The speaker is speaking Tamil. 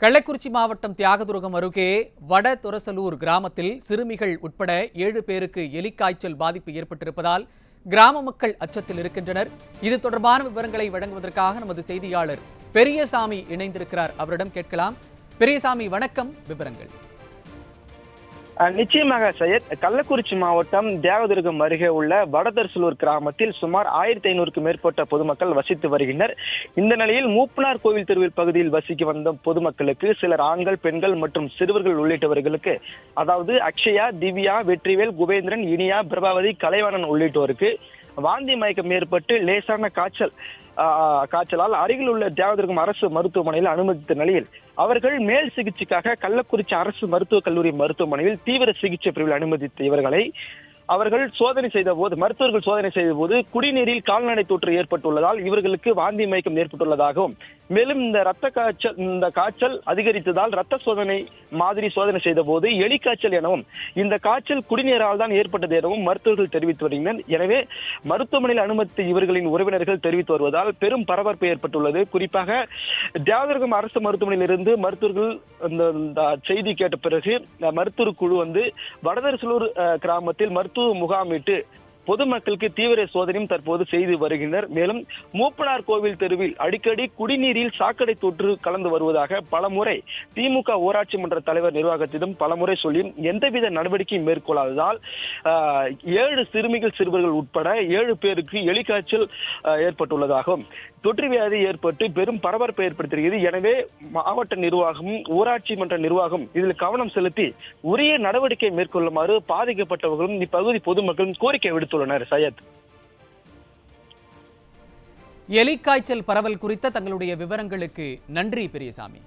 கள்ளக்குறிச்சி மாவட்டம் தியாகதுருகம் அருகே வட துரசலூர் கிராமத்தில் சிறுமிகள் உட்பட 7 பேருக்கு எலிக்காய்ச்சல் பாதிப்பு ஏற்பட்டிருப்பதால் கிராம மக்கள் அச்சத்தில் இருக்கின்றனர். இது தொடர்பான விவரங்களை வழங்குவதற்காக நமது செய்தியாளர் பெரியசாமி இணைந்திருக்கிறார். அவரிடம் கேட்கலாம். பெரியசாமி, வணக்கம். விவரங்கள். நிச்சயமாக சையத். கள்ளக்குறிச்சி மாவட்டம் தியாகதுருகம் அருகே உள்ள வடதர்சலூர் கிராமத்தில் சுமார் 1500க்கும் மேற்பட்ட பொதுமக்கள் வசித்து வருகின்றனர். இந்த நிலையில் மூப்பனார் கோவில் தெருவில் பகுதியில் வசிக்க வந்த பொதுமக்களுக்கு சிலர் ஆண்கள், பெண்கள் மற்றும் சிறுவர்கள் உள்ளிட்டவர்களுக்கு, அதாவது அக்ஷயா, திவ்யா, வெற்றிவேல், குபேந்திரன், இனியா, பிரபாவதி, கலைவாணன் உள்ளிட்டோருக்கு வாந்தி மயக்கம் ஏற்பட்டு லேசான காய்ச்சலால் அருகில் உள்ள தியாகதுருகம் அரசு மருத்துவமனையில் அனுமதித்த நிலையில் அவர்கள் மேல் சிகிச்சைக்காக கள்ளக்குறிச்சி அரசு மருத்துவக் கல்லூரி மருத்துவமனையில் தீவிர சிகிச்சை பிரிவில் அனுமதித்த இவர்களை மருத்துவர்கள் சோதனை செய்த போது குடிநீரில் கால்நடை தொற்று ஏற்பட்டுள்ளதால் இவர்களுக்கு வாந்தி மயக்கம் ஏற்பட்டுள்ளதாகவும், மேலும் இந்த காய்ச்சல் அதிகரித்ததால் ரத்த சோதனை செய்த போது எலிக்காய்ச்சல் எனவும், இந்த காய்ச்சல் குடிநீரால் தான் ஏற்பட்டது எனவும் மருத்துவர்கள் தெரிவித்து வருகின்றனர். எனவே மருத்துவமனையில் அனுமதித்த இவர்களின் உறவினர்கள் தெரிவித்து வருவதால் பெரும் பரபரப்பு ஏற்பட்டுள்ளது. குறிப்பாக தியாகதுருகம் அரசு மருத்துவமனையில் இருந்து மருத்துவர்கள் இந்த செய்தி கேட்ட பிறகு மருத்துவர் குழு வடதர்சலூர் கிராமத்தில் மருத்துவ முகாமிட்டு பொதுமக்களுக்கு தீவிர சோதனையும் தற்போது செய்து வருகின்றனர். மேலும் மூப்பனார் கோவில் தெருவில் அடிக்கடி குடிநீரில் சாக்கடை தொற்று கலந்து வருவதாக பலமுறை திமுக ஊராட்சி மன்ற தலைவர் நிர்வாகத்திடம் பலமுறை சொல்லியும் எந்தவித நடவடிக்கையும் மேற்கொள்ளாததால் 7 சிறுவர்கள் உட்பட 7 பேருக்கு எலிக்காய்ச்சல் ஏற்பட்டுள்ளதாகவும், தொற்று வியாதி ஏற்பட்டு பெரும் பரபரப்பை ஏற்படுத்தியிருக்கிறது. எனவே மாவட்ட நிர்வாகமும் ஊராட்சி மன்ற நிர்வாகம் இதில் கவனம் செலுத்தி உரிய நடவடிக்கை மேற்கொள்ளுமாறு பாதிக்கப்பட்டவர்களும் இப்பகுதி பொதுமக்களும் கோரிக்கை விடுத்துள்ளனர். சையத், எலிக்காய்ச்சல் பரவல் குறித்த தங்களுடைய விவரங்களுக்கு நன்றி பெரியசாமி.